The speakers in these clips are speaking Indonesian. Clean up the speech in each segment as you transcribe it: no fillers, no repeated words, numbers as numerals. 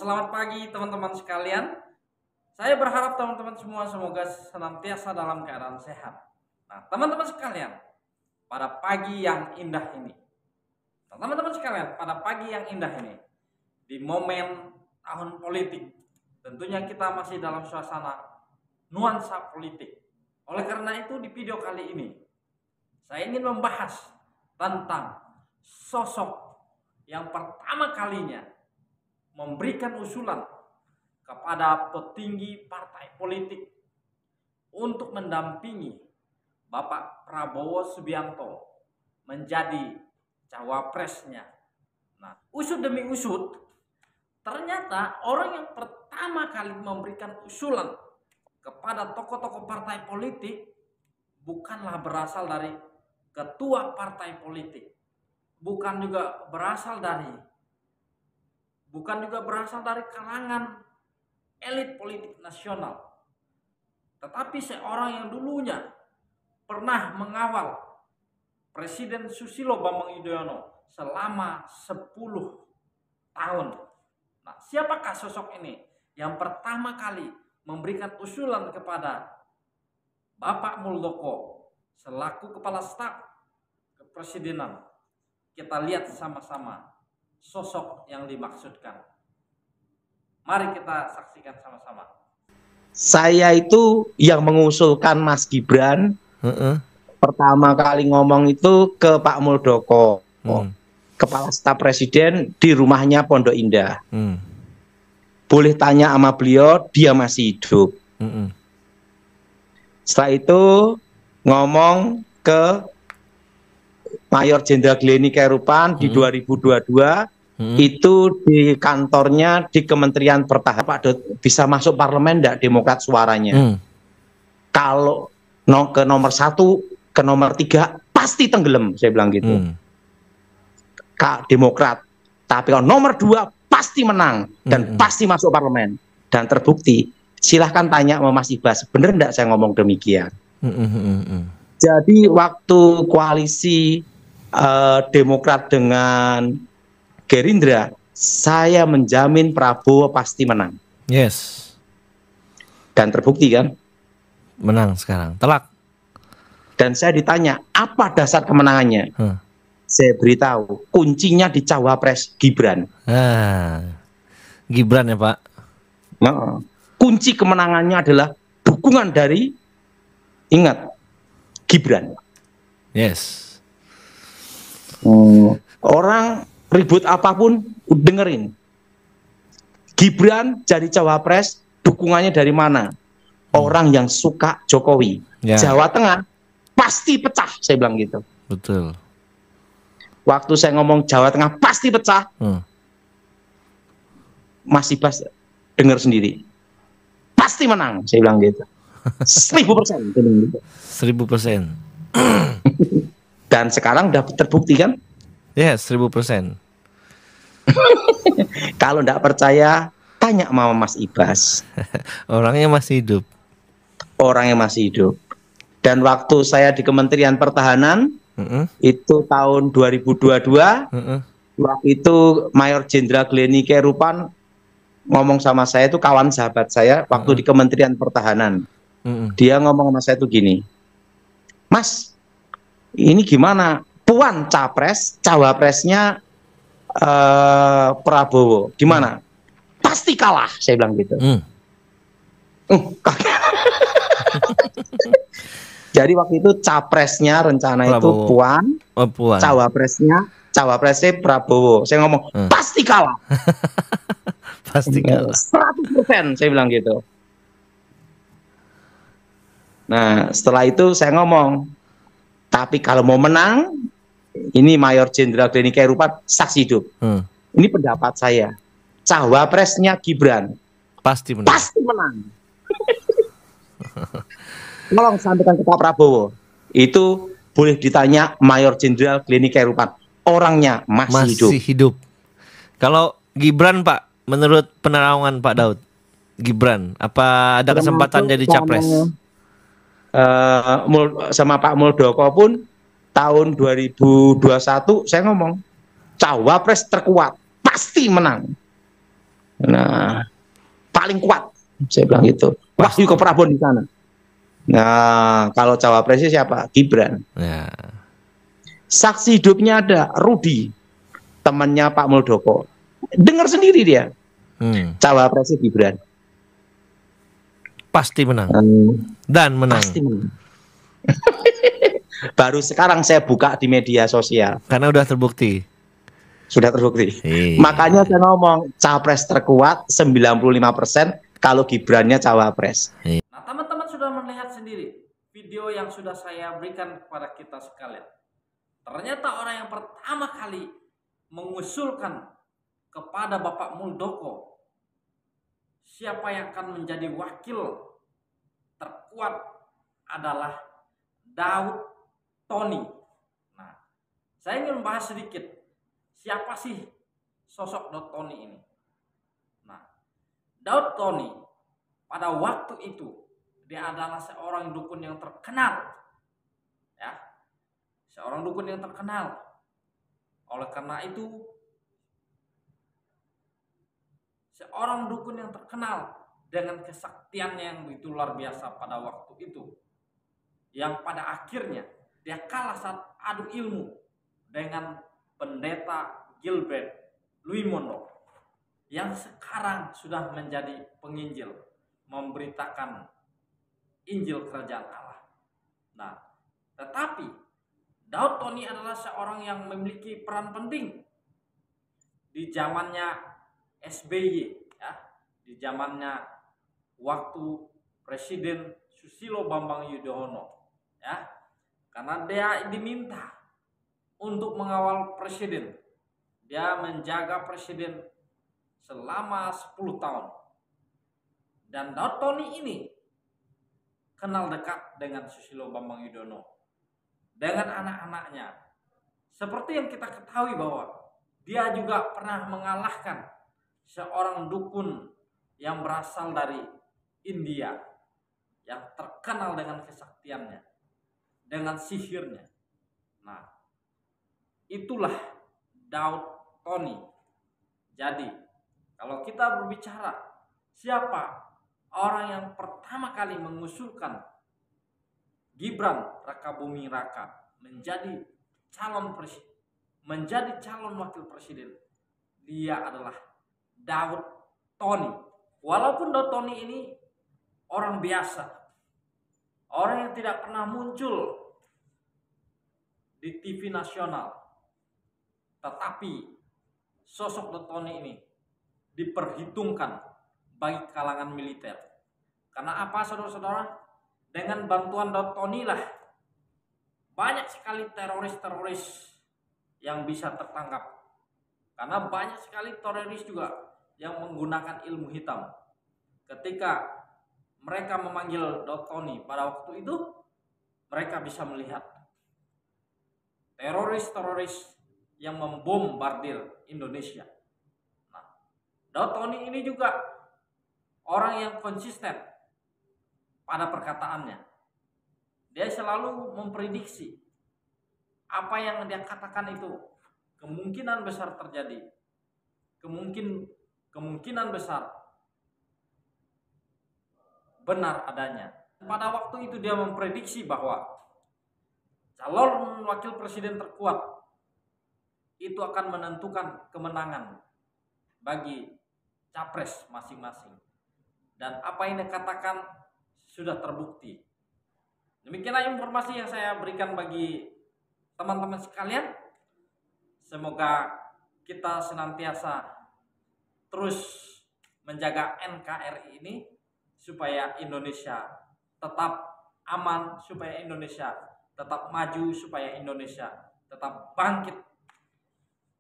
selamat pagi teman-teman sekalian. Saya berharap teman-teman semua semoga senantiasa dalam keadaan sehat. Nah, teman-teman sekalian, pada pagi yang indah ini, di momen tahun politik, tentunya kita masih dalam suasana nuansa politik. Oleh karena itu, di video kali ini, saya ingin membahas tentang sosok yang pertama kalinya memberikan usulan kepada petinggi partai politik untuk mendampingi Bapak Prabowo Subianto menjadi cawapresnya. Nah, usut demi usut, ternyata orang yang pertama kali memberikan usulan kepada tokoh-tokoh partai politik bukanlah berasal dari ketua partai politik, bukan juga berasal dari kalangan elit politik nasional, tetapi seorang yang dulunya pernah mengawal Presiden Susilo Bambang Yudhoyono selama 10 tahun. Nah, siapakah sosok ini yang pertama kali memberikan usulan kepada Bapak Muldoko selaku Kepala Staf Kepresidenan? Kita lihat sama-sama sosok yang dimaksudkan. Mari kita saksikan sama-sama. Saya itu yang mengusulkan Mas Gibran. Pertama kali ngomong itu ke Pak Muldoko, Kepala Staf Presiden di rumahnya Pondok Indah. Boleh tanya sama beliau, dia masih hidup. Setelah itu ngomong ke Mayor Jenderal Gleni Kairupan di 2022 itu di kantornya di Kementerian Pertahanan. Pak Dut, bisa masuk parlemen enggak Demokrat suaranya? Kalau ke nomor 1 ke nomor 3 pasti tenggelam, saya bilang gitu. Kak Demokrat, tapi kalau nomor 2 pasti menang dan pasti masuk parlemen. Dan terbukti. Silahkan tanya sama Mas Ibas, bener enggak saya ngomong demikian? Jadi waktu koalisi Demokrat dengan Gerindra, saya menjamin Prabowo pasti menang. Yes. Dan terbukti kan? Menang sekarang, telak. Dan saya ditanya, apa dasar kemenangannya? Saya beritahu, kuncinya di cawapres Gibran. Gibran ya Pak? Nah, kunci kemenangannya adalah dukungan dari, ingat, Gibran. Yes. Orang ribut apapun, dengerin. Gibran jadi cawapres, dukungannya dari mana? Orang yang suka Jokowi. Jawa Tengah pasti pecah, saya bilang gitu. Betul. Waktu saya ngomong Jawa Tengah pasti pecah, Mas Ibas dengar sendiri. Pasti menang, saya bilang gitu. 1000%. 1000%. Dan sekarang udah terbukti kan? Yes, 1000%. Kalau nggak percaya, tanya sama Mas Ibas. Orangnya masih hidup. Orangnya masih hidup. Dan waktu saya di Kementerian Pertahanan, itu tahun 2022, waktu itu Mayor Jenderal Gleni Kairupan ngomong sama saya, itu kawan sahabat saya, waktu di Kementerian Pertahanan. Dia ngomong sama saya itu gini, Mas, ini gimana? Puan capres, cawapresnya Prabowo, gimana? Pasti kalah, saya bilang gitu. Jadi waktu itu capresnya rencana Prabowo. Itu Puan, Puan. Cawapresnya Prabowo. Saya ngomong pasti kalah. Pasti kalah. 100%, saya bilang gitu. Nah, setelah itu saya ngomong, tapi kalau mau menang, ini Mayor Jenderal Gleni Kairupan saksi hidup. Ini pendapat saya. Cawapresnya Gibran pasti menang. Pasti menang. Tolong sampaikan ke Pak Prabowo. Itu boleh ditanya Mayor Jenderal Gleni Kairupan. Orangnya masih hidup. Kalau Gibran Pak, menurut penerawangan Pak Daud, Gibran, apa ada kesempatan jadi capres? Sama Pak Muldoko pun tahun 2021 saya ngomong cawapres terkuat pasti menang. Nah, paling kuat, saya bilang gitu. Wahyu ke Prabowo di sana. Nah, kalau cawapresnya siapa? Gibran. Ya. Saksi hidupnya ada Rudi, temannya Pak Muldoko. Dengar sendiri dia, cawapresnya Gibran. Pasti menang. Dan menang. Pasti menang. Baru sekarang saya buka di media sosial. Karena udah terbukti. Sudah terbukti. Makanya saya ngomong, capres terkuat 95% kalau Gibrannya cawapres. Nah, teman-teman sudah melihat sendiri video yang sudah saya berikan kepada kita sekalian. Ternyata orang yang pertama kali mengusulkan kepada Bapak Muldoko siapa yang akan menjadi wakil terkuat adalah Daud Tony. Nah, saya ingin membahas sedikit siapa sih sosok Daud Tony ini. Nah, Daud Tony pada waktu itu dia adalah seorang dukun yang terkenal, ya, seorang dukun yang terkenal. Oleh karena itu, seorang dukun yang terkenal dengan kesaktiannya yang begitu luar biasa pada waktu itu, yang pada akhirnya dia kalah saat adu ilmu dengan pendeta Gilbert Louis Mondo yang sekarang sudah menjadi penginjil, memberitakan Injil Kerajaan Allah. Nah, tetapi Daud Tony adalah seorang yang memiliki peran penting di zamannya SBY, ya, di zamannya waktu Presiden Susilo Bambang Yudhoyono, ya, karena dia diminta untuk mengawal presiden. Dia menjaga presiden selama 10 tahun. Dan Daud Tony ini kenal dekat dengan Susilo Bambang Yudhoyono, dengan anak-anaknya. Seperti yang kita ketahui bahwa dia juga pernah mengalahkan seorang dukun yang berasal dari India, yang terkenal dengan kesaktiannya, dengan sihirnya. Nah, itulah Daud Tony. Jadi, kalau kita berbicara siapa orang yang pertama kali mengusulkan Gibran Rakabuming Raka menjadi calon presiden, menjadi calon wakil presiden, dia adalah Daud Tony. Walaupun Daud Tony ini orang biasa, orang yang tidak pernah muncul di TV nasional, tetapi sosok Daud Tony ini diperhitungkan bagi kalangan militer. Karena apa, saudara-saudara? Dengan bantuan Daud Tony lah banyak sekali teroris-teroris yang bisa tertangkap. Karena banyak sekali teroris juga yang menggunakan ilmu hitam. Ketika mereka memanggil Daud Tony pada waktu itu, mereka bisa melihat teroris-teroris yang membombardir Indonesia. Nah, Daud Tony ini juga orang yang konsisten pada perkataannya. Dia selalu memprediksi apa yang dia katakan itu kemungkinan besar terjadi. Kemungkinan besar benar adanya. Pada waktu itu dia memprediksi bahwa calon wakil presiden terkuat itu akan menentukan kemenangan bagi capres masing-masing. Dan apa yang dikatakan sudah terbukti. Demikianlah informasi yang saya berikan bagi teman-teman sekalian. Semoga kita senantiasa terus menjaga NKRI ini supaya Indonesia tetap aman, supaya Indonesia tetap maju, supaya Indonesia tetap bangkit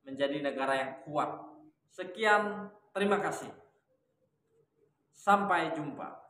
menjadi negara yang kuat. Sekian, terima kasih. Sampai jumpa.